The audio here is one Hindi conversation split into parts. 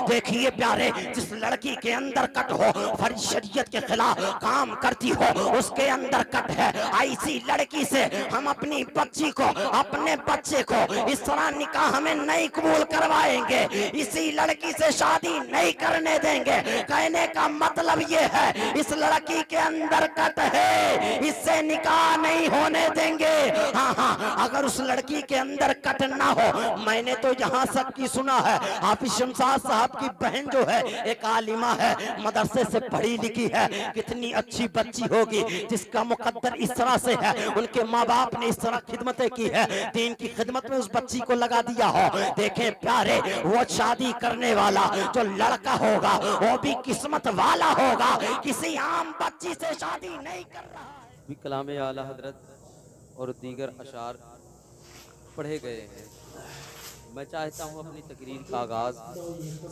देखिए प्यारे, जिस लड़की के अंदर कट हो, फर्ज शरीयत के खिलाफ काम करती हो, उसके अंदर कट है। ऐसी लड़की से हम अपनी बच्ची को, अपने बच्चे को इस तरह निकाह हमें नहीं कबूल करवाएंगे, इसी लड़की से शादी नहीं करने देंगे। कहने का मतलब ये है, इस लड़की के अंदर कट है, इससे निकाह नहीं होने देंगे। हाँ हाँ, अगर उस लड़की के अंदर कट ना हो, मैंने तो यहाँ तक की सुना है, हाफिज शमशाद साहब की बहन जो है एक आलिमा है, मदरसे से पढ़ी लिखी है, कितनी अच्छी बच्ची होगी जिसका मुकद्दर इस तरह से है, उनके माँ बाप ने इस तरह खिदमतें की है, दीन की खिदमत में उस बच्ची को लगा दिया हो। देखें प्यारे, वो शादी करने वाला जो लड़का होगा वो भी किस्मत वाला होगा, किसी आम बच्ची से शादी नहीं कर रहा है। कलाम आला हजरत और दीगर अशार पढ़े गए हैं। मैं चाहता हूँ अपनी तकरीर का आगाज़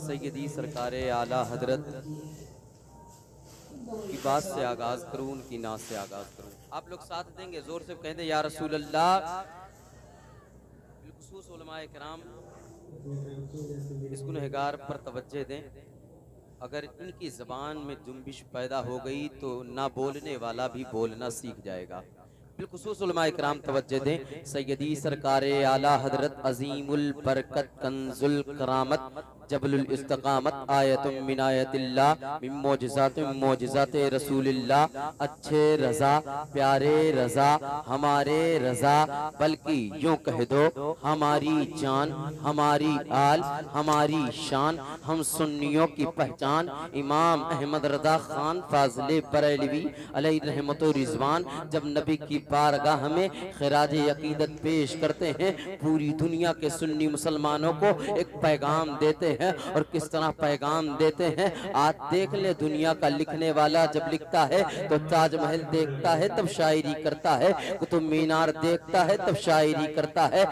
सैयदी सरकार आला हजरत की बात से आगाज़ करूँ, उनकी नात से आगाज़ करूँ। आप लोग साथ देंगे, ज़ोर से कहें दे या रसूल अल्लाह। बिलखुसूस उलमाए किराम इस गुनहगार पर तवज्जो दें। अगर इनकी ज़बान में जुम्बिश पैदा हो गई तो ना बोलने वाला भी बोलना सीख जाएगा। बिलखुसूस उलमाए किराम तवज्जो दें। सैयदी सरकार आला हजरत अजीमुल बरकत कंजुल करामत जबलुल इस्तिकामत आयतुम मिन आयतिल्लाह मिन मोजिज़ाते रसूलिल्लाह। अच्छे रज़ा, प्यारे रज़ा, हमारे रज़ा, बल्कि यूँ कह दो हमारी जान, हमारी आल, हमारी शान, हम सुन्नियों की पहचान। इमाम अहमद रज़ा खान फाज़िले बरेलवी अलैहि रहमत व रिज़वान जब नबी की बारगाह में खिराज अकीदत पेश करते हैं, पूरी दुनिया के सुन्नी मुसलमानों को एक पैगाम देते हैं। और किस तरह पैगाम देते हैं आज देख ले। दुनिया का लिखने वाला जब लिखता है तो ताजमहल देखता है तब शायरी करता है, कुतुब मीनार देखता है तब शायरी करता है,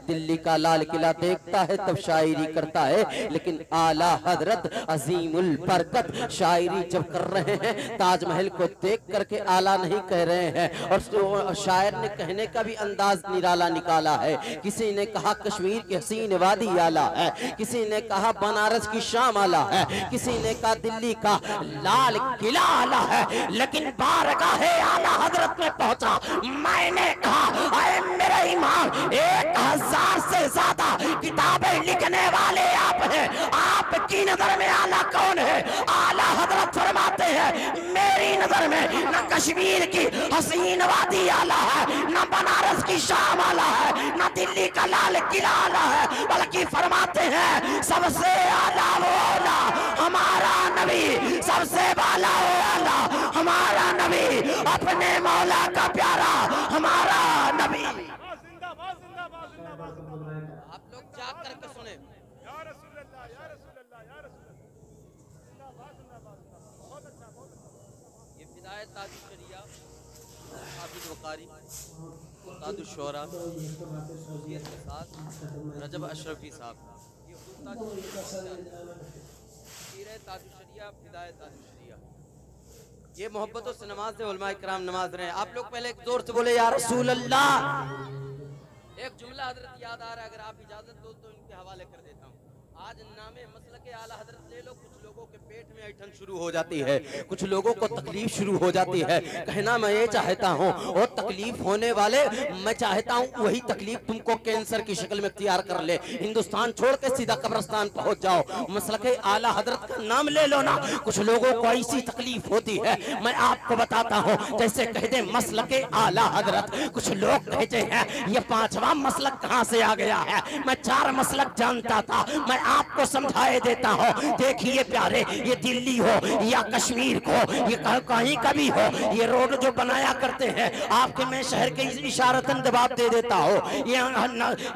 दिल्ली का लाल किला देखता है तब शायरी करता है। लेकिन आला हजरत अजीमुल बरकत शायरी जब कर रहे हैं, ताजमहल को देख करके आला नहीं कह रहे हैं। और शायर ने कहने का भी अंदाज निराला निकाला है। किसी ने कहा कश्मीर की हसीन वादी आला है, किसी ने कहा बनारस की शाम आला है, किसी ने कहा दिल्ली का लाल किला आला है। लेकिन बारगाह आला हजरत में पहुंचा, मैंने कहा अरे मेरे इमाम, 1000 से ज्यादा किताबें लिखने वाले आप हैं, आपकी नजर में आला कौन है? आला हजरत फरमाते हैं मेरी नजर में न कश्मीर की हसीन वादी आला है, न बनारस की शाम आला है, न दिल्ली का लाल किला आला है, बल्कि फरमाते हैं सबसे आला वो आला हमारा नबी, सबसे वाला वो आला हमारा नबी, अपने मौला का प्यारा हमारा नबी। आप लोग जाग करके सुने। या रसूल अल्लाह, या रसूल अल्लाह, या रसूल अल्लाह, जिंदाबाद, जिंदाबाद, बहुत अच्छा, बहुत अच्छा। ये हिदायत ताजुल शरिया, हाफिज वकारी, उस्ताद शुरा के साथ रजब अशरफी साहब, ये मोहब्बतों से नमाज है, उलमाए किराम नमाज रहे हैं। आप लोग पहले एक जोर से बोले या रसूल अल्लाह। एक जुमला हजरत याद आ रहा है, अगर आप इजाजत दो तो इनके हवाले कर देता हूँ। आज नामे मसलके आला हजरत ले लो, कुछ लोगों के पेट में ऐठन शुरू हो जाती है, कुछ लोगों को तकलीफ शुरू हो जाती है। कहना मैं ये चाहता हूँ, और तकलीफ होने वाले मैं चाहता हूँ वही तकलीफ तुमको कैंसर की शक्ल में इख्तियार कर ले, हिंदुस्तान छोड़ के सीधा कब्रिस्तान पहुंच जाओ। मसलके आला हजरत का नाम ले लो ना, कुछ लोगों को ऐसी तकलीफ होती है। मैं आपको बताता हूँ, जैसे कह दे मसलके आला हजरत, कुछ लोग कहते हैं ये 5वां मसलक कहाँ से आ गया है। मैं 4 मसलक जानता था, मैं आपको समझाए देता हूँ। देखिए प्यारे, ये दिल्ली हो या कश्मीर को, ये कहीं का भी हो, ये रोड जो बनाया करते हैं आपके, मैं शहर के इशारतन जवाब दे देता हूँ।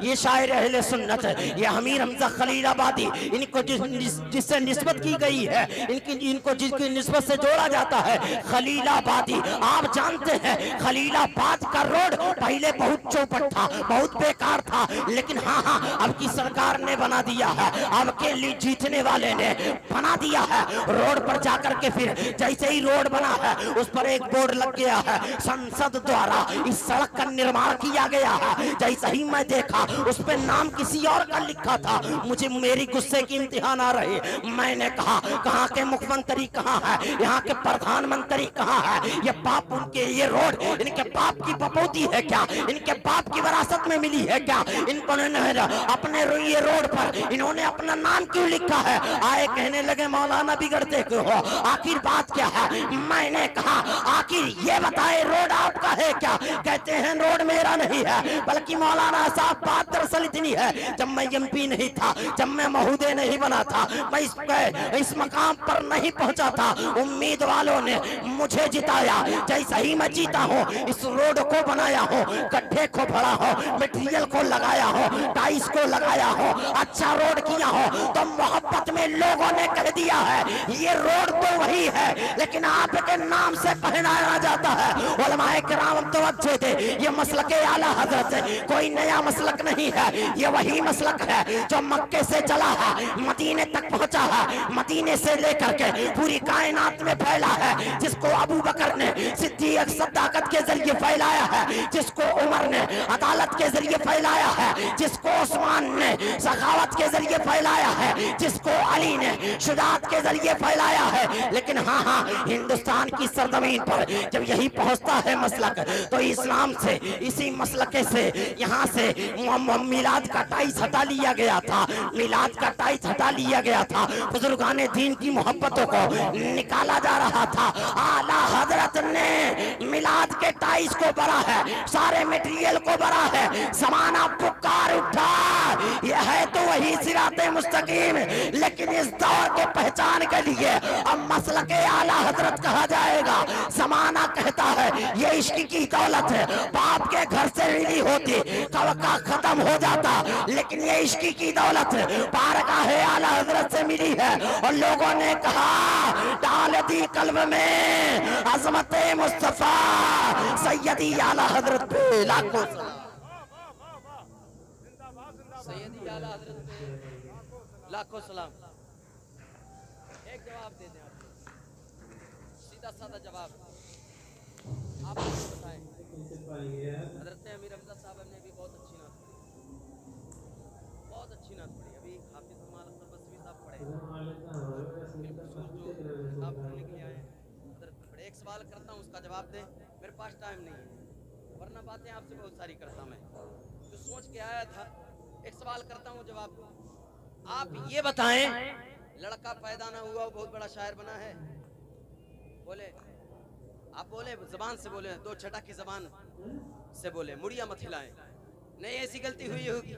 ये शायर अहले सुन्नत है, ये अमीर हमजा खलीलाबादी, इनको जिससे निस्बत की गई है, इनको जिसकी निस्बत से जोड़ा जाता है खलीलाबादी। आप जानते हैं खलीलाबाद का रोड पहले बहुत चौपट था, बहुत बेकार था, लेकिन हाँ हाँ अब की सरकार ने बना दिया है। अब के लिए जीतने वाले ने बना दिया है रोड पर जाकर के। फिर जैसे ही रोड बना है उस पर एक बोर्ड लग गया है, संसद द्वारा इस सड़क का निर्माण किया गया है। जैसे ही मैं देखा उस पर नाम किसी और का लिखा था, मुझे मेरी गुस्से की इंतहा ना रही। मैंने कहा कहाँ के मुख्यमंत्री कहाँ है, यहाँ के प्रधानमंत्री कहाँ है? ये बाप उनके, ये रोड इनके बाप की बपौती है क्या? इनके बाप की विरासत में मिली है क्या? इनको अपने ये रोड पर इन्होंने अपना नाम क्यों लिखा है? आए कहने लगे मौलाना बिगड़ते क्यों हो, आखिर बात क्या है? मैंने कहा आखिर ये बताए रोड आपका है क्या? कहते हैं रोड मेरा नहीं है, बल्कि मौलाना साहब बात दरअसल इतनी है, जब मैं एमपी नहीं था, जब मैं महोदय नहीं बना था, मैं इस मकाम पर नहीं पहुंचा था, उम्मीद वालों ने मुझे जिताया। जैसा ही मैं जीता हूँ इस रोड को बनाया हूँ, गड्ढे को भरा हो, मटेरियल को लगाया हो, टाइल्स को लगाया हो, अच्छा रोड किया हो, तो मोहब्बत में लोगों ने कह दिया है ये रोड तो वही है लेकिन आपके नाम से पहनाया जाता है। उलमाए किराम तवज्जो दे, ये मसलक आला हजरत है, कोई नया मसलक नहीं है, ये वही मसलक है जो मक्के से चला है, मदीने तक पहुंचा है, मदीने से लेकर के पूरी कायनात में फैला है, जिसको अबू बकर ने सिद्दीक सदाकत के जरिए फैलाया है, जिसको उमर ने अदालत के जरिए फैलाया है, जिसको उस्मान ने सखावत के जरिए फैलाया है, जिसको अली ने शुजाअत के जरिए फैलाया है। लेकिन हाँ, हिंदुस्तान की सरजमीन पर जब यही पहुंचता है मसलक, तो इस्लाम से, इसी मसलके से यहाँ से मिलाद का टाइस हटा लिया गया था, मिलाद का टाइस हटा लिया गया था, बुजुर्गाने दीन की मोहब्बतों को निकाला जा रहा था। आला हजरत ने मिलाद के टाइस को भरा है, सारे मटेरियल को भरा है, समाना पुकार उठा, यह है तो वही सिराते मुस्तकीम, लेकिन इस दौर के पहचान के लिए अब मसलके आला हजरत कहा जाएगा। जमाना कहता है ये इश्क की दौलत है, बाप के घर से मिली होती तवक्का खत्म हो जाता, लेकिन ये इश्क की दौलत बारगाह आला हजरत से मिली है। और लोगों ने कहा डाल दी कल्ब में अजमत मुस्तफा सैयदी आला हजरत पे लाखों सैयदी आला हजरत पे लाखों सलाम। एक जवाब दे दें आप, सीधा साधा जवाब आप बताएं। हजरत अमीर हमजा साहब ने भी बहुत अच्छी नात पढ़ी, बहुत अच्छी नात पढ़ी। अभी हाफिज कमाल अख्तर बसवी साहब पढ़े, किताब पढ़ने के लिए आए हजरत पढ़े। एक सवाल करता हूँ उसका जवाब दें, मेरे पास टाइम नहीं है, वरना बातें आपसे बहुत सारी करता मैं, जो सोच के आया था। एक सवाल करता हूँ जवाब दो। आप ये बताएं लड़का पैदा ना हुआ वो बहुत बड़ा शायर बना है? बोले आप, बोले जबान से बोले, दो छटा की जबान से बोले, मुड़िया मत हिलाएं। नहीं ऐसी गलती हुई होगी,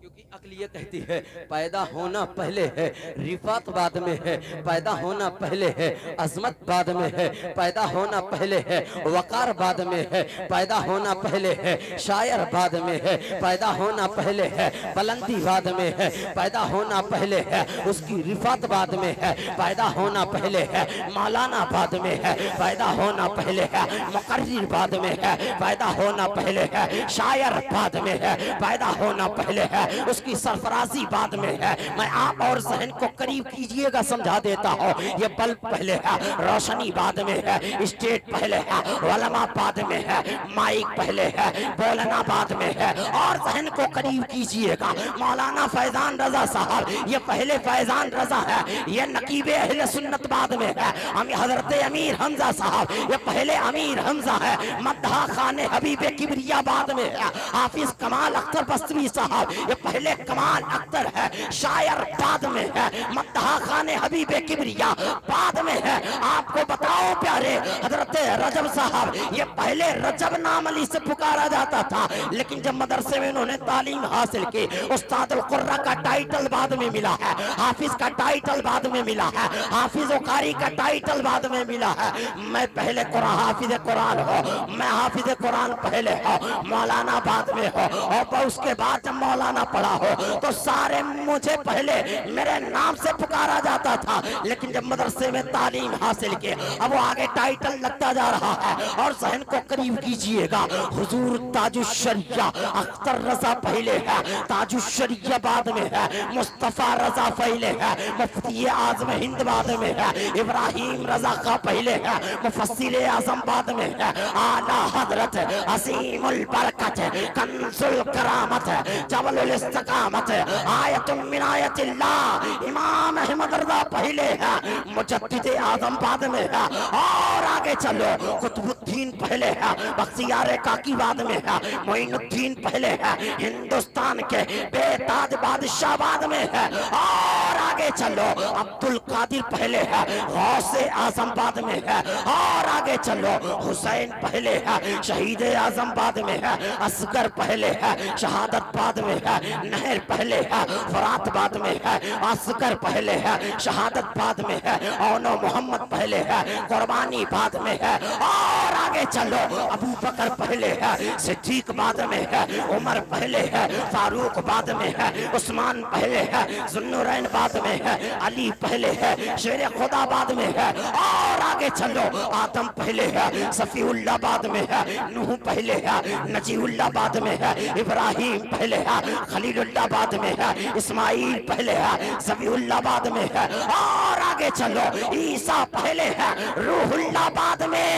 क्योंकि अक्ल ये कहती है पैदा होना पहले है, रिफात बाद में है, पैदा होना पहले है, अजमत बाद में है, पैदा होना पहले है, वकार बाद में है, पैदा होना पहले है, शायर बाद में है, पैदा होना पहले है, बुलंदी बाद में है, पैदा होना पहले है, उसकी रिफात बाद में है, पैदा होना पहले है, मौलाना बाद में है, पैदा होना पहले है, मुकर्रिर बाद में है, पैदा होना पहले है, शायर बाद में है, पैदा होना पहले है, उसकी सरफराजी बाद में है। मैं आप और जहन को करीब कीजिएगा, समझा देता हूँ। ये बल्ब पहले है, रोशनी बाद में है, स्टेट पहले है, उलमा बाद में है, माइक पहले है, बोलना बाद में है। और जहन को करीब कीजिएगा, मौलाना फैजान रजा साहब ये पहले फैजान रजा है, ये नकीबे अहले सुन्नत बाद में है। हजरत अमीर हमजा साहब ये पहले अमीर हमजा है, मद्हा खाने हबीबे किबरिया बाद में है। हाफिज कमाल अख्तर बस्ती साहब ये पहले कमाल अख्तर है, शायर बाद में है, मद्हा खाने हबीबे किबरिया बाद में है। आपको बताओ प्यारे, हजरत रजब साहब ये पहले रजब नाम अली से पुकारा जाता था, लेकिन जब मदरसे में उन्होंने तालीम हासिल की, उस्ताद अल कुर्रा का टाइटल बाद में मिला है, हाफिज का टाइटल बाद में मिला है, हाफिज कारी का टाइटल बाद में मिला है। मैं पहले कुरान हाफिज कुरान हो, मैं हाफिज कुरान पहले हो, मौलाना बाद में हो, और उसके बाद जब मौलाना पढ़ा हो तो सारे मुझे पहले मेरे नाम से पुकारा जाता था, लेकिन जब मदरसे में तालीम हासिल की, अब वो आगे टाइटल लगता जा रहा रहा है और जहन को करीब कीजिएगा। हुजूर ताजुश्शरिया अख्तर रजा पहले है, ताजुश्शरिया बाद में है, मुस्तफा रजा पहले है, मुफ्ती आजम हिंद बाद में है, इब्राहिम रजा का पहले है, मुफस्सिर आजम बाद में है, आला हजरत असीमुल बरकत कंजुल करामत जबलुल इस्तिकामत आयतुम मिन आयतिल्लाह इमाम अहमद रजा पहले है, मुजद्दिद आजम बाद में है। और आगे चलो, कुतुबुद्दीन पहले है, बख्तियार काकी बाद में है, मोइनुद्दीन पहले है, हिंदुस्तान के बेताज बादशाह बाद में है। और आगे चलो, अब्दुल कादिर पहले है, गौसे आजम बाद में है। और आगे चलो, हुसैन पहले है, शहीद आजम बाद में है, असगर पहले है, शहादत बाद में है, नहर पहले है, फरात बाद में है, असगर पहले है, शहादत बाद में है, औनो मोहम्मद पहले है, कुर्बानी बाद में है। और आगे चलो, अबू बकर पहले है, सिद्दीक बाद में है, उमर पहले है, फारूक बाद में है, उस्मान पहले है, जुन्नुरैन बाद में है, अली पहले है, शेर खुदा बाद में है। और आगे चलो, आदम पहले है, सफीउल्लाह बाद में है, नूह पहले है, नजीउल्लाह बाद में है, इब्राहिम पहले है, खलीलुल्लाह बाद में है, इस्माइल पहले है, ज़बीउल्लाह बाद में है। और आगे चलो, ईसा पहले है, रूहुल्लाह बाद में।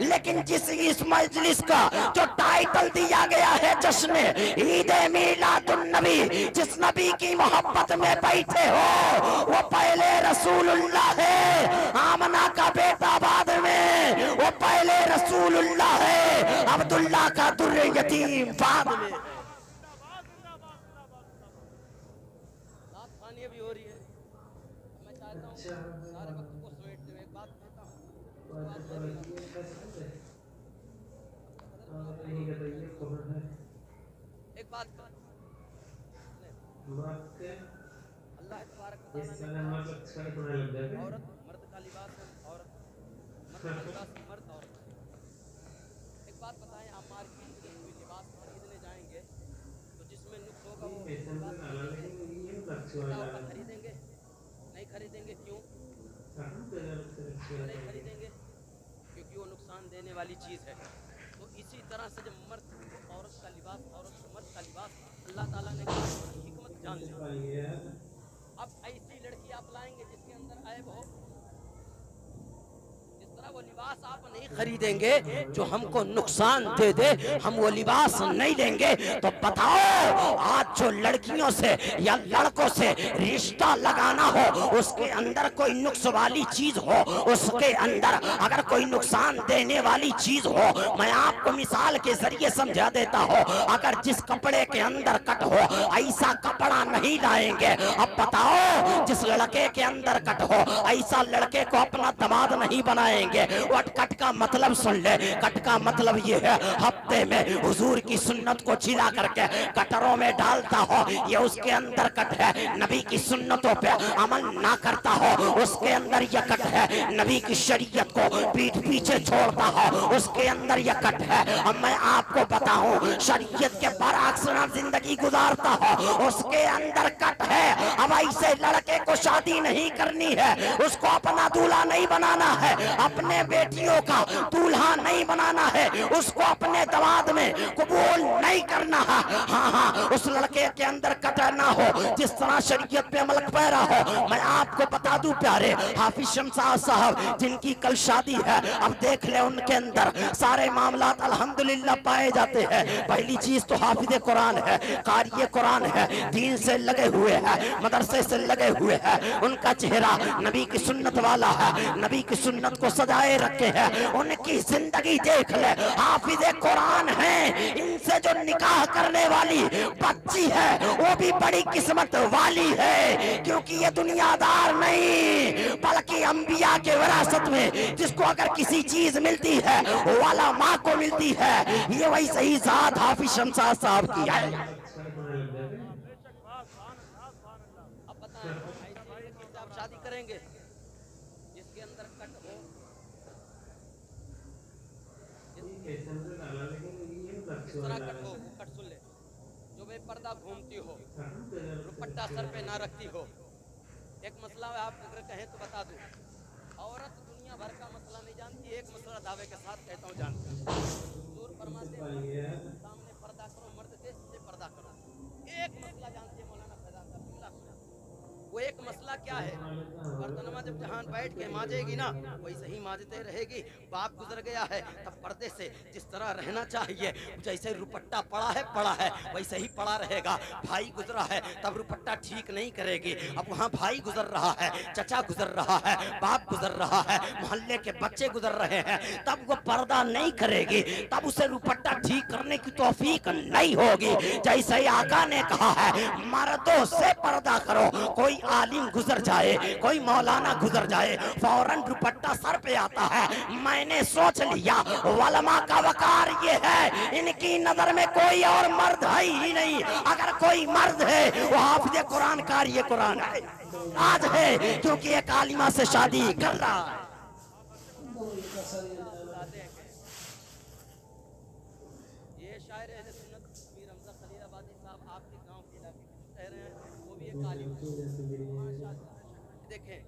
लेकिन जिस इस मजलिस का जो टाइटल दिया गया है जश्न ईद मिलादुन नबी, जिस नबी की मोहब्बत में बैठे हो वो पहले रसूलुल्लाह है, आमना का बेटा बाद में, वो पहले रसूलुल्लाह है, अब्दुल्लाह का दुर्र यतीम बाद में। भी हो रही है। मैं चाहता हूँ सारे वक्त को समेटते हुए एक बात कहता हूँ, एक बात अल्लाह तबारक व तआला ने औरत मर्द का लिबास है, औरत मर्द का लिबास मर्द औरत। एक बात बताएं, आप मार्केट में कोई लिबास खरीदने जाएंगे तो जिसमें नुक्स होगा वो खरीदेंगे? नहीं खरीदेंगे। क्यों नहीं खरीदेंगे? क्योंकि वो नुकसान देने वाली चीज़ है। तो इसी तरह से जब मर्द औरत का लिबास, औरत मर्द का लिबास अल्लाह ताला ने हिकमत जान ली। अब ऐसी लड़की आप लाएंगे जिसके अंदर ऐब हो, जिस तरह वो लिबास आप नहीं खरीदेंगे जो हमको नुकसान दे दे, हम वो लिबास नहीं लेंगे। तो बताओ, आज जो लड़कियों से या लड़कों से रिश्ता लगाना हो, उसके अंदर कोई नुक्स वाली चीज हो, उसके अंदर अगर कोई नुकसान देने वाली चीज हो, मैं आपको मिसाल के जरिए समझा देता हूँ। अगर जिस कपड़े के अंदर कट हो, ऐसा कपड़ा नहीं लाएंगे। अब बताओ, जिस लड़के के अंदर कट हो, ऐसा लड़के को अपना दामाद नहीं बनाएंगे। और कट का मतलब सुन ले, कट का मतलब ये है, हफ्ते में हुजूर की सुन्नत को छिला करके कटरों में डालता हो, ये उसके अंदर कट है। नबी की सुन्नतों पे अमल ना करता हो, उसके अंदर यह कट है। नबी की शरीयत को पीठ पीछे छोड़ता हो, उसके अंदर यह कट है। अब मैं आपको बताऊं, शरीयत के बरअक्स ना जिंदगी गुजारता हो, उसके अंदर कट है। अब ऐसे लड़के को शादी नहीं करनी है, उसको अपना दूल्हा नहीं बनाना है, अपने बेटियों का दूल्हा नहीं बनाना है, उसको अपने दमाद में कबूल नहीं करना है। हाँ हाँ, उस लड़के के अंदर कटर ना हो जिस तरह शरीयत पे अमल पैरा हो। मैं आपको बता दूं प्यारे, हाफिज शमशाद साहब जिनकी कल शादी है, अब देख ले उनके अंदर सारे मामलात अल्हम्दुलिल्लाह पाए जाते हैं। पहली चीज तो हाफिज कुरान है, कारी कुरान है, दीन से लगे हुए हैं, मदरसे से लगे हुए हैं, उनका चेहरा नबी की सुन्नत वाला है, नबी की सुन्नत को सजाए रखे हैं। उनकी जिंदगी देख ले, हाफिज कुरान है। इनसे जो निकाह करने वाली बच्ची है वो भी बड़ी किस्मत वाली है, क्योंकि ये दुनियादार नहीं बल्कि अंबिया के विरासत में जिसको अगर किसी चीज मिलती है वो वाला माँ को मिलती है। ये वैसे ही जात हाफिज शमशाद साहब की है। अब बताएं, आप शादी करेंगे जिसके अंदर कट हो, किस तरह कट हो, वो कट सुन ले। जो बेपर्दा घूमती हो, दुपट्टा सर पे ना रखती हो। एक मसला आप अगर कहें तो बता दूं, औरत दुनिया दुनिया भर का मसला नहीं जानती, एक मसला दावे के साथ कहता हूँ जानती हूँ। हुजूर फरमाते हैं सामने पर्दा करो, मर्द के से पर्दा करो। एक मसला जानती है मौलाना फैजान साहब, जुमला सुना। वो एक मसला क्या है, बर्तनमा जब जहान बैठ के मांजेगी ना वैसे ही मांजते रहेगी। बाप गुजर गया है तब पर्दे से जिस तरह रहना चाहिए, जैसे रुपट्टा पड़ा है वैसे ही पड़ा रहेगा। भाई गुजरा है तब रुपट्टा ठीक नहीं करेगी। अब वहाँ भाई गुजर रहा है, चचा गुजर रहा है, बाप गुजर रहा है, मोहल्ले के बच्चे गुजर रहे हैं, तब वो पर्दा नहीं करेगी, तब उसे रुपट्टा ठीक करने की तौफीक नहीं होगी। जैसे आका ने कहा है मर्दों से पर्दा करो। कोई आलिम गुजर जाए, कोई मौलाना गुजर जाए, फौरन दुपट्टा सर पे आता है। मैंने सोच लिया वलमा का वकार ये है, इनकी नजर में कोई और मर्द है ही नहीं। अगर कोई मर्द है वो हाफिज़ कुरान कारी कुरान है। आज है क्योंकि एक आलिमा से शादी कर रहा है। ये शायर अहले सुन्नत अमीर हमजा खलीलाबादी साहब आपके गांव के इलाके में ठहरे हैं, वो भी एक आलिम है। देखें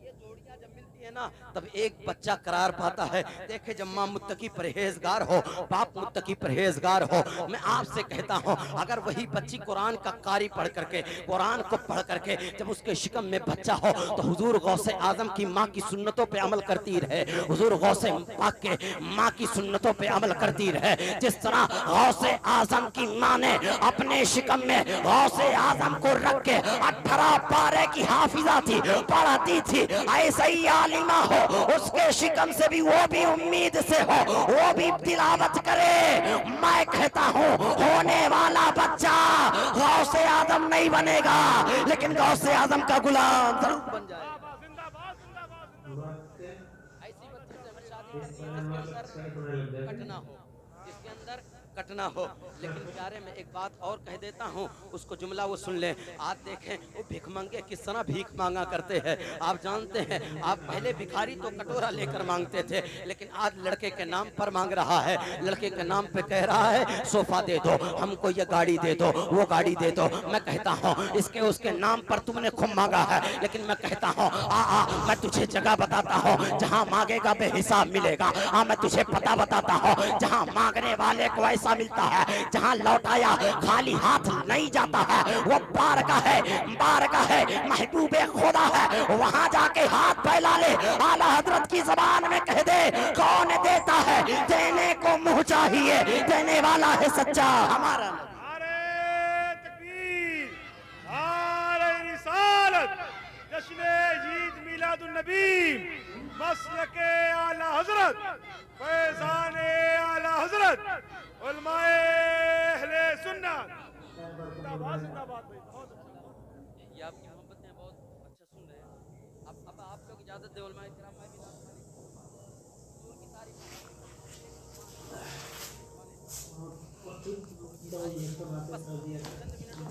ये जोड़ियां जब मिलती है ना तब एक बच्चा करार पाता है। देखे जब माँ मुत्तकी परहेजगार हो, बाप मुत्तकी परहेजगार हो, मैं आपसे कहता हूँ अगर वही बच्ची कुरान का कारी पढ़ करके, कुरान को पढ़ करके जब उसके शिकम में बच्चा हो तो हुजूर गौसे आजम की माँ की सुन्नतों पे अमल करती रहे, हुजूर गौसे पाक के माँ की सुन्नतों पे अमल करती रहे। जिस तरह गौसे आजम की माँ ने अपने शिकम में गौसे आजम को रख के 18 पारे की हाफिजा थी, पढ़ाती थी, ऐसा ही आलिमा हो उसके शिकम से भी वो भी उम्मीद से हो, वो भी तिलावत करे। मैं कहता हूँ होने वाला बच्चा गौसे आजम नहीं बनेगा लेकिन गौसे आजम का गुलाम जरूर बन जाएगा। ऐसी बच्ची से हमें शादी करनी है जिसके अंदर कटना हो। लेकिन प्यारे में एक बात और कह देता हूँ, उसको जुमला वो सुन ले। आज देखें वो भिख मंगे किस तरह भीख मांगा करते हैं। आप जानते हैं आप पहले भिखारी तो कटोरा लेकर मांगते थे, लेकिन आज लड़के के नाम पर मांग रहा है, लड़के के नाम पे कह रहा है सोफा दे दो हमको, ये गाड़ी दे दो, वो गाड़ी दे दो। मैं कहता हूँ इसके उसके नाम पर तुमने खूब मांगा है, लेकिन मैं कहता हूँ मैं तुझे जगह बताता हूँ जहाँ मांगेगा बेहिसाब मिलेगा। मैं तुझे पता बताता हूँ जहाँ मांगने वाले को ऐसा मिलता है, जहाँ लौटाया खाली हाथ नहीं जाता है, वो बार का है महबूबे खुदा है। वहाँ जाके हाथ फैला ले, आला हजरत की जबान में कह दे कौन देता है, देने को मुंह चाहिए, देने वाला है सच्चा हमारा। जश्न ईद मिलादुन नबी मसलके आला हजरत फैज़ाने आला हजरत उलमाए अहले सुन्नत जिंदाबाद जिंदाबाद। भाई बहुत अच्छा, ये आपकी मोहब्बतें बहुत अच्छा सुन रहे हैं। अब आप लोग इजाजत दे उलमाए किराम, मैं भी हुजूर की तारीफ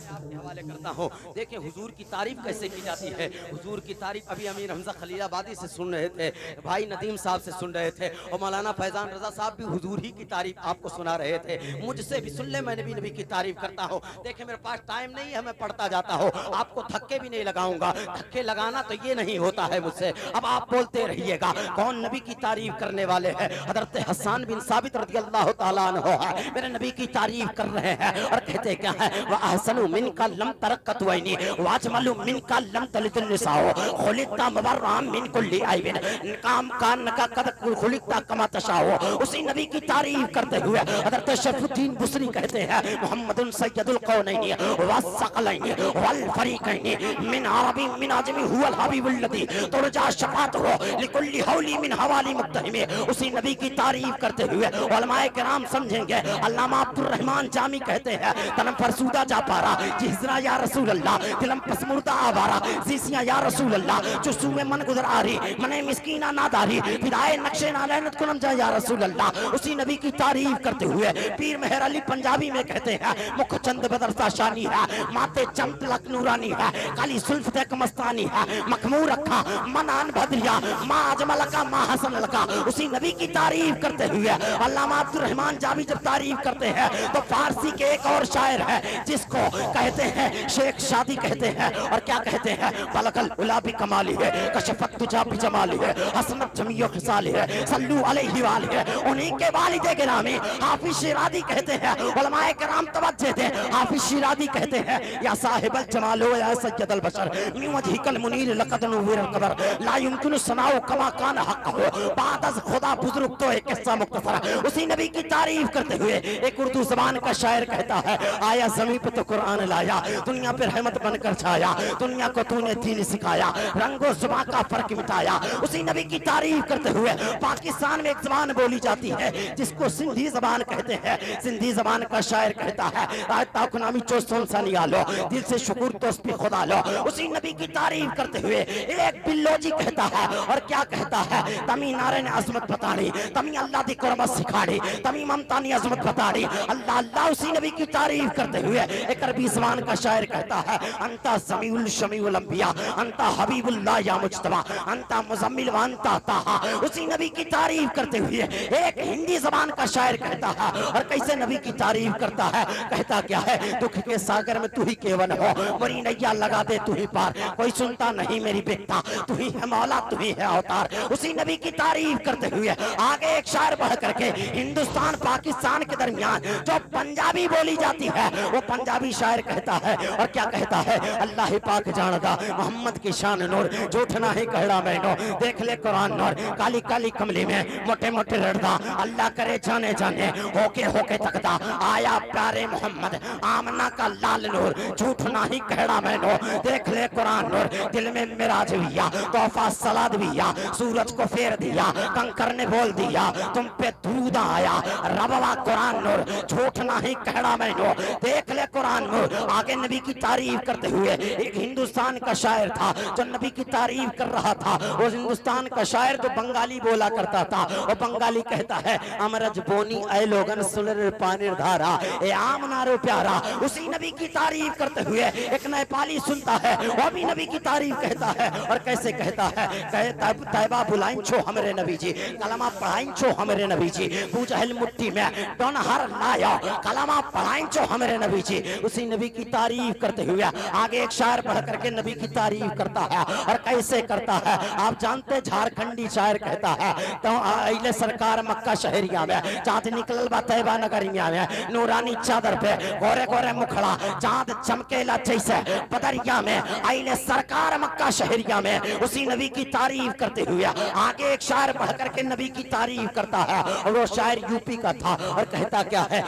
आपके हवाले करता हूँ। देखें हुजूर की तारीफ कैसे की जाती है। हुजूर की तारीफ अभी अमीर हमजा खलीलाबादी से सुन रहे थे, भाई नदीम साहब से सुन रहे थे, और मौलाना फैजान रजा साहब भी हुजूर ही की तारीफ आपको सुना रहे थे। मुझसे भी सुन ले, मैं नबी की तारीफ करता हूँ। देखें मेरे पास टाइम नहीं है, मैं पढ़ता जाता हूँ, आपको धक्के भी नहीं लगाऊंगा, धक्के लगाना तो ये नहीं होता है मुझसे। अब आप बोलते रहिएगा कौन नबी की तारीफ करने वाले हैं। हजरत हसन बिन साबित रज़ियल्लाहु तआला अन्हु है, मेरे नबी की तारीफ कर रहे हैं और कहते क्या है, वह अहसनु मिनका लम तरक्कत वैनी वाजमलु मिनका लम तलिद निसाओ खुलिकता मुबर्रम मिन कुल्ली आइबिन काम कान का कद खुलिकता कमा तशाओ। उसी नबी की तारीफ करते हुए हजरत शरफुद्दीन बुसरी कहते हैं मुहम्मदुन सय्यदुल कौनैनि वस्सक़लैनि वल फरीक़ैनि मिन अरबी मिन अजमी हुवल हबीबुल लदी तुरजा शफाअतहु लिकुल्ली हौली मिन हवाली मुत्तहिम। उसी नबी की तारीफ करते हुए उलमाए किराम समझेंगे। अल्लामा अब्दुर रहमान जामी कहते हैं तनम फरसूदा जा पारा जिहरा या रसूल अल्लाह दिलम पसमुर्दा आवारा जीसिया या रसूल अल्लाह जो सुए मन गुजर आ रही मने मिस्कीना नादारी फिदाए नक्शे नालैनत कुलम जा या रसूल अल्लाह। उसी नबी की तारीफ करते हुए पीर मेहर अली पंजाबी में कहते हैं मुख चंद बदरसा शानी है, माते चमतलक नूरानी है, काली सुल्फ तक मस्तानी है, मखमूर अखा मनान भद्रिया माँ अजमल का माँ हसन लका। उसी नबी की तारीफ करते हुए अल्लामा अब्दुर रहमान जामी जब तारीफ करते हैं तो फारसी के एक और शायर है जिसको कहते हैं शेख शादी कहते हैं, और क्या कहते हैं, बलगल उला भी कमाली है, कशफत तुजा भी जमाली है, हसनत जमीयो खिसाली है, सल्लू अलैहि वाली है। उन्हीं के वालिद गिरामी हाफिज शिरादी कहते हैं, उलमाए किराम तवज्जो दें, हाफिज शिरादी कहते हैं, या साहिबल जमालो या सय्यदल बशर मिन वजहिकल मुनीर लक़द नुव्विरल क़दर ला युमकिनु सनाउ कमा कान हक़ हो बाद अज़ खुदा बुजुर्ग। तो एक किस्सा मुख्तसर उसी नबी की तारीफ करते हुए एक उर्दू ज़बान का शायर कहता है, आया ज़मीं पे तो कुरान लाया, दुनिया पे रहमत बनकर छाया, दुनिया को तूने दीन सिखाया, रंगो ज़ुबान का फर्क मिटाया। उसी नबी की तारीफ करते हुए पाकिस्तान में एक ज़बान बोली जाती है जिसको सिंधी ज़बान कहते हैं। सिंधी ज़बान का शायर कहता है, आज ताकुनामी चोस्तों सा निकालो, दिल से शुक्र तो उस पे खुदा लो। उसी नबी की तारीफ करते हुए एक बिल्लोजी कहता है, और क्या कहता है, तमी नारे ने अजमत बतानी, तमी अल्लाह दी कुर्बत सिखाड़ी, तमी ममता ने अजमत बतानी, अल्लाह अल्लाह। उसी नबी की तारीफ करते हुए एक अरबी ज़बान का शायर कहता है, अंता समीउल शमीउल अंबिया, अंता हबीबुल्लाह या मुज्तबा, अंता मुज़म्मिल व अंता ताहा। उसी नबी की तारीफ करते हुए एक हिंदी ज़बान का शायर कहता है, और कैसे नबी की तारीफ करता है, कहता क्या है, दुख के सागर में तू ही केवल हो, मरी नैया लगा दे तू ही पार, कोई सुनता नहीं मेरी बेटा, तू ही है मौला तू ही है अवतार। उसी नबी की तारीफ करते हुए आगे एक शायर बढ़ करके हिंदुस्तान पाकिस्तान के दरमियान जो पंजाबी बोली जाती है वो पंजाबी शायर कहता है, और क्या कहता है, अल्लाह पाक जानदा मोहम्मद की शान नूर, झूठ ना ही कहड़ा मैनो, देख ले कुरान नूर, काली काली कमली में मोटे मोटे रड़दा, अल्लाह करे जाने जाने होके तकदा, आया प्यारे मोहम्मद आमना का लाल नूर, झूठ ना ही कहड़ा मैनो, देख ले कुरान नूर, दिल में मिराज हुआ, तोहफा सलाद दिया, सूरज को फेर दिया, कंकर ने बोल दिया, तुम पे दूध आया, रबवा कुरान नूर, झूठ ना ही कहड़ा मैनो, देख ले कुरान नूर। आगे नबी की तारीफ करते हुए एक हिंदुस्तान का शायर था जो नबी की तारीफ कर रहा था। वो हिंदुस्तान का शायर जो बंगाली बोला करता था, वो बंगाली कहता है, अमरज बोनी ऐ लोगन सुलर पानी धारा, ए आम नारो प्यारा। उसी नबी की तारीफ करते हुए एक नेपाली सुनता है, वो भी नबी की तारीफ कहता है, और कैसे कहता है, कहे तैबा बुलाइन छो हमरे नबी जी, कलमा पढ़ाइन छो हमरे नबी जी, बूझल मुट्ठी में डोन हर लाया, कलमा पढ़ाइन छो हमरे नबी जी। उसी नबी की तारीफ करते हुए आगे एक शायर पढ़ करके नबी की तारीफ करता है, और कैसे करता है, आप जानते झारखंडी शायर कहता है, तो अइले सरकार मक्का शहरिया में चांद निकलल बा तैबा नगरिया में, नूरानी चादर पे गोरे गोरे मुखड़ा चांद चमकेला जैसे बदरिया में, अइले सरकार मक्का शहरिया में। उसी नबी की तारीफ करते हुए आगे एक शायर पढ़ करके नबी की तारीफ करता है, और वो शायर यूपी का था, और कहता क्या है,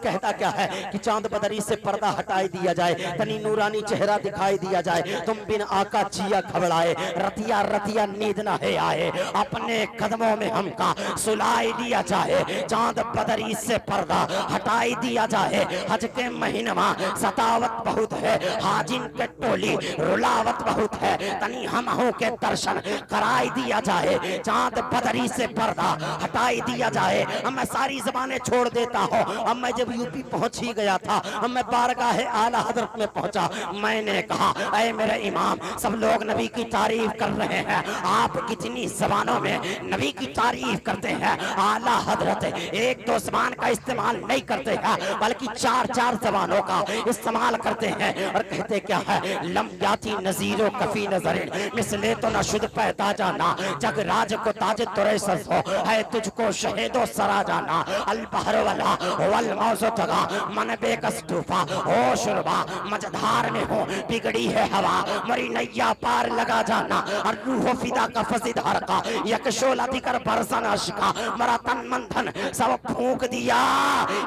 कहता क्या है कि चांद बदरी से पर्दा हटाई दिया जाए, तनी नूरानी चेहरा दिखाई दिया जाए, तुम बिन आका जिया घबराए, रतिया रतिया नींद न है आए, अपने कदमों में हमका सुलाई दिया जाए, चांद बदरी से पर्दा हटाई दिया जाए। हज के महीनमा सतावत बहुत है, हाजिन के टोली रुलावत बहुत है, तनी हम हो के दर्शन कराई दिया जाए, चांद बदरी से पर्दा हटाई दिया जाए। अब मैं सारी ज़बानें छोड़ देता हूँ। अब मैं जब यूपी पहुंच ही गया था, अब मैं बारगाह आला हजरत में पहुंचा, मैंने कहा, ऐ मेरे इमाम, सब लोग नबी की तारीफ कर रहे हैं, आप कितनी ज़बानों में नबी की तारीफ करते हैं। आला हजरत एक दो ज़बान का इस्तेमाल नहीं करते हैं, बल्कि चार चार ज़बानों का इस्तेमाल करते हैं, और कहते क्या है, लम याती नज़ीरो कफी नजरिन मिसले तो न शुद्ध पैदा जाना, जग राज को ताज तुरे सस हो, है तुझको शहीदो सरा जाना, अल बहर वाला वल मौजो तगा मन बेकस तूफा हो शुरबा, मझधार में हो बिगड़ी है हवा, मरी नैया पार लगा जाना, और रूह फिदा का फसीधार का यक शोला दिकर बरसन अश्का, मरा तन मन धन सब फूंक दिया,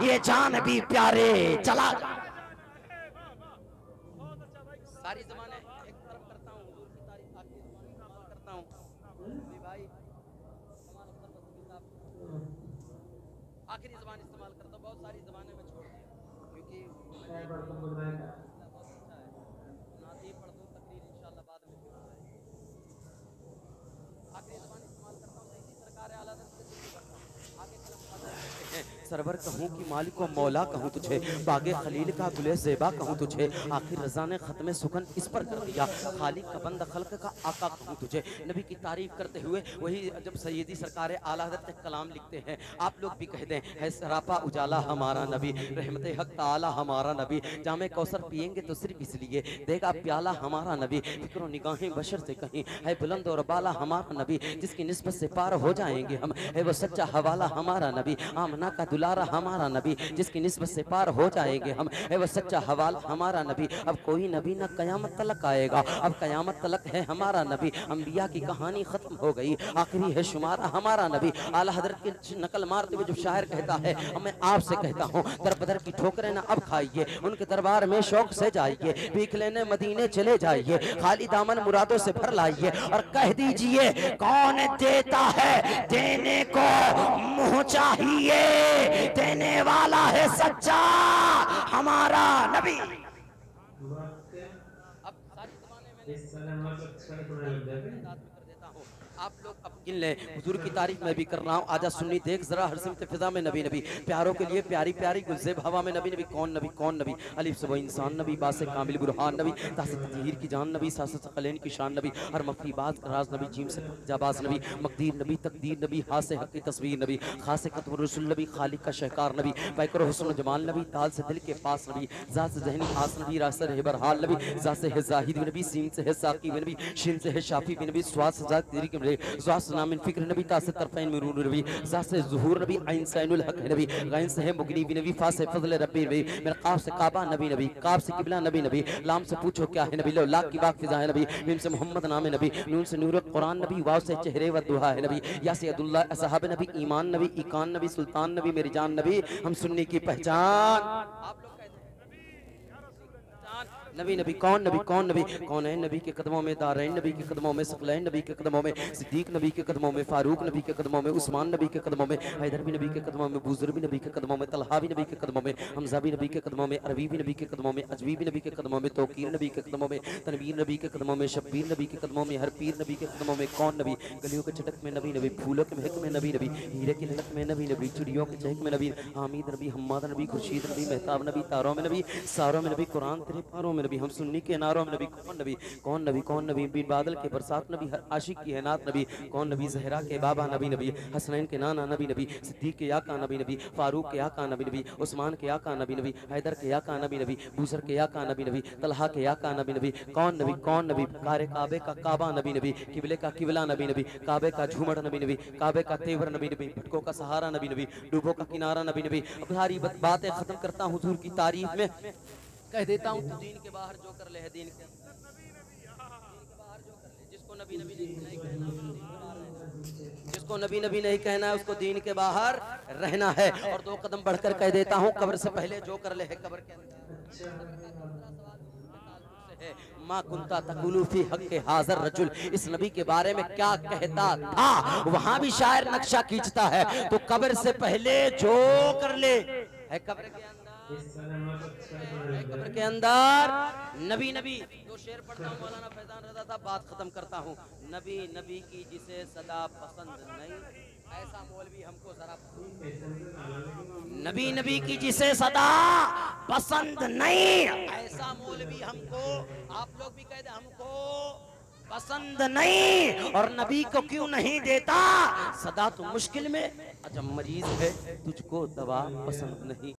ये जान भी प्यारे चला। सारी ज़बानें एक तरफ करता हूँ, हुजूर की तारीफ आखिरी ज़बान इस्तेमाल करता हूँ। भाई कमाल अख्तर बसरी साहब आखिरी ज़बान इस्तेमाल करता हूँ, बहुत सारी ज़बानें मैं छोड़ दी क्योंकि बहुत अच्छा है, नाती पढ़ दूँ तकरीर इंशाअल्लाह बाद में भी हो जाएगी। आखिरी ज़बान इस्तेमाल करता हूँ, इसी सरकार आला हज़रत से करता हूँ। आगे कलम सरवर कहूँ कि मालिक व मौला कहूँ तुझे, बागे खलील का गुले ज़ेबा कहूँ तुझे, आखिर रज़ा ने ख़त्म सुखन इस पर कर दिया, खालिक का बंद खल्क का आका कहूँ तुझे। नबी की तारीफ करते हुए वही जब सैयदी सरकार आला हज़रत कलाम लिखते हैं, आप लोग भी कह दें, है सरापा उजाला हमारा नबी, रहमत हक ताला हमारा नबी, जामे कौसर पिएंगे तो सिर्फ इसलिए, देगा प्याला हमारा नबी, फिक्र निगाहें बशर से कहीं, है बुलंद और बाला हमारा नबी, जिसकी निस्बत से पार हो जाएंगे हम, है वो सच्चा हवाला हमारा नबी, आमना का दुलारा हमारा नबी, जिसकी निस्बत से पार हो जाएंगे हम, है वो सच्चा हवाला हमारा नबी। अब कोई नबी न कयामत तलक आएगा, अब कयामत तलक है हमारा नबी, अंबिया की कहानी खत्म हो गई, आखिरी है शुमारा हमारा नबी। आला हजरत की नकल मारते हुए जो शायर कहता है, मैं आपसे कहता हूँ, दर बदर की ठोकरें न अब खाइए, उनके दरबार में शौक से जाइए, भीख लेने मदीने चले जाइए, खाली दामन मुरादों से भर लाइए और कह दीजिए कौन देता है देने को मुंह चाहिए, देने वाला है सच्चा हमारा नबी। अब सारी आप लोग अब गिन लें, हुजूर की तारीफ मैं भी कर रहा हूँ, आजा सुन्नी देख जरा हर सिमत फिजा में नबी नबी, प्यारों के लिए प्यारी प्यारी गुलज़ेब हवा में नबी नबी, कौन नबी कौन नबी, अलिफ से वो इंसान नबी, बासे कामिल बुरहान नबी, तासे तज़हीर की जान नबी, सासे सकलैन की शान नबी, हर मफी बात राज नबी, जीम से जाबाज नबी, मकदीर नबी, तकदीर नबी, हासे हक की तस्वीर नबी, खासे कतब रसूल नबी, खालिक का शहकार नबी, पैकर हुस्न जमाल नबी, ताल से दिल के पास नबी, ज़ात से ज़हनी आस नबी, रास्ते है बरहाल नबी, ज़ात से है ज़ाहिद नबी, सीन से है साकी नबी, शिन से है शाफी नबी, स्वाद से ज़ात तेरी के नबी, स्वाद से नामिन फिक्र नबी, तासे तरफ़ैन में नूर नबी, ज़ात से ज़ुहूर नबी, ऐन से ऐनुल हक नबी, गैन से है मुगनी नबी, फा से फज़ल रब्बी नबी, मेरा काफ से काबा नबी नबी, काफ से किबला नबी नबी, लाम से पूछो क्या है नबी, लो लाख की बात फिजा है नबी, मीम से मोहम्मद नाम नबी, नून से नूर कुरान नबी, वाव से चेहरे व दुहा है नबी, या से अब्दुल्लाह असहाब नबी, ईमान नबी, इकान नबी, सुल्तान नबी, मेरी जान नबी, हम सुन्नी की पहचान। आप लोग नबी नबी कौन नबी कौन नबी, कौन है नबी के कदमों में, दारैन नबी के कदमों में, सकलैन नबी के कदमों में, सिद्दीक नबी के कदमों में, फारूक नबी के कदमों में, उस्मान नबी के कदमों में, हैदर भी नबी के कदमों में, बुज़र भी नबी के कदमों में, तलहा भी नबी के कदमों में, हमजा भी नबी के कदमों में, अरबी भी नबी के कदमों में, अजवी भी नबी के कदमों में, तौकीर नबी के कदमों में, तनवीर नबी के कदमों में, शब्बीर नबी के कदमों में, हर पीर नबी के कदमों में, कौन नबी, गलियों के चटक में नबी नबी, फूलों के महक में नबी नबी, हीरे की ललक में नबी नबी, चिड़ियों के चहक में नबी, हामिद नबी, हम्माद नबी, खुर्शीद नबी, मेहताब नबी, तारों में नबी, सारों में नबी, कुरान तेरे पारों में नबी, हम सुन्नी के नारों में नबी, कौन नबी कौन नबी कौन नबी, बिन बादल के बरसात नबी, हर आशिक की है नात नबी, कौन नबी, जहरा के बाबा नबी नबी, हसनैन के नाना नबी नबी, सिद्दीक के आका नबी नबी, फारूक के आका नबी नबी, उस्मान के आका नबी नबी, हैदर के आका नबी नबी, बूसर के आका नबी नबी, तलहा के आका नबी नबी, कौन नबी, कारे काबे का काबा नबी नबी, किबले का किबला नबी नबी, काबे का झूमर नबी नबी, काबे का तेवर नबी नबी, भटकों का सहारा नबी नबी, डूबों का किनारा नबी नबी। अब सारी बातें खत्म करता हूँ हुजूर की तारीफ में, कह देता हूँ तो दीन के बाहर जो कर ले है दीन के जिसको नबी नबी नहीं कहना, जिसको नबी नबी नहीं कहना है उसको दीन के बाहर रहना है। और दो कदम बढ़कर कह देता हूँ, कब्र से पहले जो कर ले है कब्र के अंदर माँ कुंता तकुलू फी हक़्क़े हाज़र रजुल, इस नबी के बारे में क्या कहता था, वहां भी शायर नक्शा खींचता है। तो कब्र से पहले जो कर ले है कब्र के अंदर, कब्र के अंदर नबी नबी। दो शेर पढ़ता हूँ मौलाना फैजान रज़ा साहब, बात खत्म करता हूँ। नबी नबी की जिसे सदा पसंद नहीं, ऐसा मौलवी हमको जरा, नबी नबी की जिसे सदा पसंद नहीं, ऐसा मौलवी हमको, आप लोग भी कह दे हमको पसंद नहीं। और नबी को क्यों नहीं देता सदा, तो मुश्किल में, अच्छा मरीज है तुझको दवा पसंद नहीं,